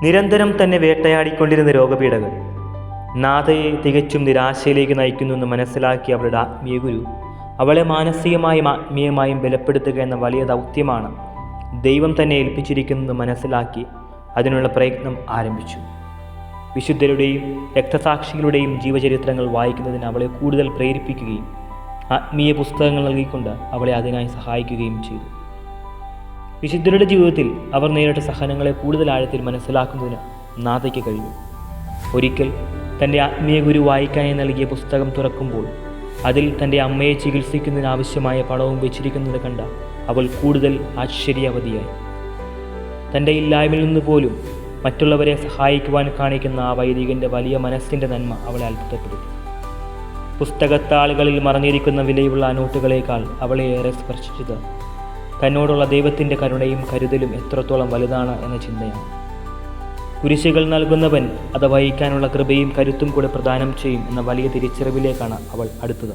നിരന്തരം തന്നെ വേട്ടയാടിക്കൊണ്ടിരുന്ന രോഗപീഠകൾ നാഥയെ തികച്ചും നിരാശയിലേക്ക് നയിക്കുന്നുവെന്ന് മനസ്സിലാക്കിയ അവളുടെ ആത്മീയ ഗുരു അവളെ മാനസികമായും ആത്മീയമായും ബലപ്പെടുത്തുക എന്ന വലിയ ദൗത്യമാണ് ദൈവം തന്നെ ഏൽപ്പിച്ചിരിക്കുന്നത് മനസ്സിലാക്കി അതിനുള്ള പ്രയത്നം ആരംഭിച്ചു. വിശുദ്ധരുടെയും രക്തസാക്ഷികളുടെയും ജീവചരിത്രങ്ങൾ വായിക്കുന്നതിന് അവളെ കൂടുതൽ പ്രേരിപ്പിക്കുകയും ആത്മീയ പുസ്തകങ്ങൾ നൽകിക്കൊണ്ട് അവളെ അതിനായി സഹായിക്കുകയും ചെയ്തു. വിശുദ്ധരുടെ ജീവിതത്തിൽ അവർ നേരിട്ട സഹനങ്ങളെ കൂടുതൽ ആഴത്തിൽ മനസ്സിലാക്കുന്നതിന് നാഥയ്ക്ക് കഴിഞ്ഞു. ഒരിക്കൽ തൻ്റെ ആത്മീയ ഗുരു വായിക്കാനായി നൽകിയ പുസ്തകം തുറക്കുമ്പോൾ അതിൽ തൻ്റെ അമ്മയെ ചികിത്സിക്കുന്നതിനാവശ്യമായ പണവും വെച്ചിരിക്കുന്നത് കണ്ട അവൾ കൂടുതൽ ആശ്ചര്യാവതിയായി. തൻ്റെ ഇല്ലായ്മയിൽ നിന്ന് പോലും മറ്റുള്ളവരെ സഹായിക്കുവാൻ കാണിക്കുന്ന ആ വൈദികൻ്റെ വലിയ മനസ്സിൻ്റെ നന്മ അവളെ അത്ഭുതപ്പെടുത്തി. പുസ്തകത്താളുകളിൽ മറഞ്ഞിരിക്കുന്ന വിലയുള്ള നോട്ടുകളേക്കാൾ അവളെ ഏറെ സ്പർശിച്ചത് തന്നോടുള്ള ദൈവത്തിൻ്റെ കരുണയും കരുതലും എത്രത്തോളം വലുതാണ് എന്ന ചിന്തയാണ്. കുരിശുകൾ നൽകുന്നവൻ അത് വഹിക്കാനുള്ള കൃപയും കരുത്തും കൂടെ പ്രദാനം ചെയ്യും എന്ന വലിയ തിരിച്ചറിവിലേക്കാണ് അവൾ അടുത്തത്.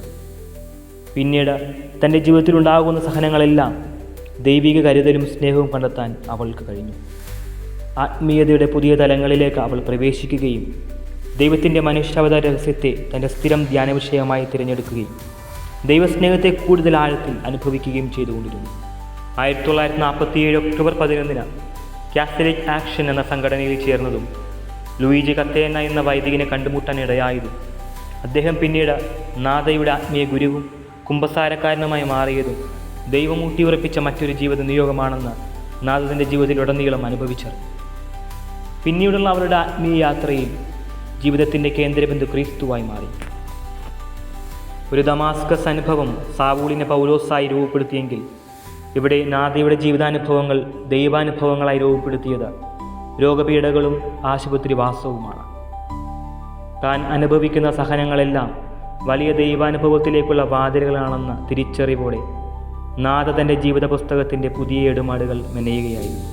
പിന്നീട് തൻ്റെ ജീവിതത്തിലുണ്ടാകുന്ന സഹനങ്ങളെല്ലാം ദൈവിക കരുതലും സ്നേഹവും കണ്ടെത്താൻ അവൾക്ക് കഴിഞ്ഞു. ആത്മീയതയുടെ പുതിയ തലങ്ങളിലേക്ക് അവൾ പ്രവേശിക്കുകയും ദൈവത്തിൻ്റെ മനുഷ്യാവതാര രഹസ്യത്തെ തൻ്റെ സ്ഥിരം ധ്യാന വിഷയമായി തിരഞ്ഞെടുക്കുകയും ദൈവസ്നേഹത്തെ കൂടുതൽ ആഴത്തിൽ അനുഭവിക്കുകയും ചെയ്തുകൊണ്ടിരുന്നു. 1947 ഒക്ടോബർ 11 കാത്തലിക് ആക്ഷൻ എന്ന സംഘടനയിൽ ചേർന്നതും ലൂയിജി കത്തേന എന്ന വൈദികനെ കണ്ടുമുട്ടാൻ ഇടയായതും അദ്ദേഹം പിന്നീട് നാഥയുടെ ആത്മീയ ഗുരുവും കുമ്പസാരക്കാരനുമായി മാറിയതും ദൈവം ഊട്ടിയുറപ്പിച്ച മറ്റൊരു ജീവിത നിയോഗമാണെന്ന് നാഥൻ്റെ ജീവിതത്തിലുടനീളം അനുഭവിച്ചറിഞ്ഞു. പിന്നീടുള്ള അവരുടെ ആത്മീയ യാത്രയിൽ ജീവിതത്തിൻ്റെ കേന്ദ്രബിന്ദു ക്രിസ്തുവായി മാറി. ഒരു ദമാസ്കസ് അനുഭവം സാവൂളിനെ പൗലോസായി രൂപപ്പെടുത്തിയെങ്കിൽ ഇവിടെ നാഥയുടെ ജീവിതാനുഭവങ്ങൾ ദൈവാനുഭവങ്ങളായി രൂപപ്പെടുത്തിയത് രോഗപീഠകളും ആശുപത്രിവാസവുമാണ്. താൻ അനുഭവിക്കുന്ന സഹനങ്ങളെല്ലാം വലിയ ദൈവാനുഭവത്തിലേക്കുള്ള വാതിലുകളാണെന്ന തിരിച്ചറിവോടെ നാഥ തൻ്റെ ജീവിത പുസ്തകത്തിൻ്റെ പുതിയ എടുമാടുകൾ മെനയുകയായിരുന്നു.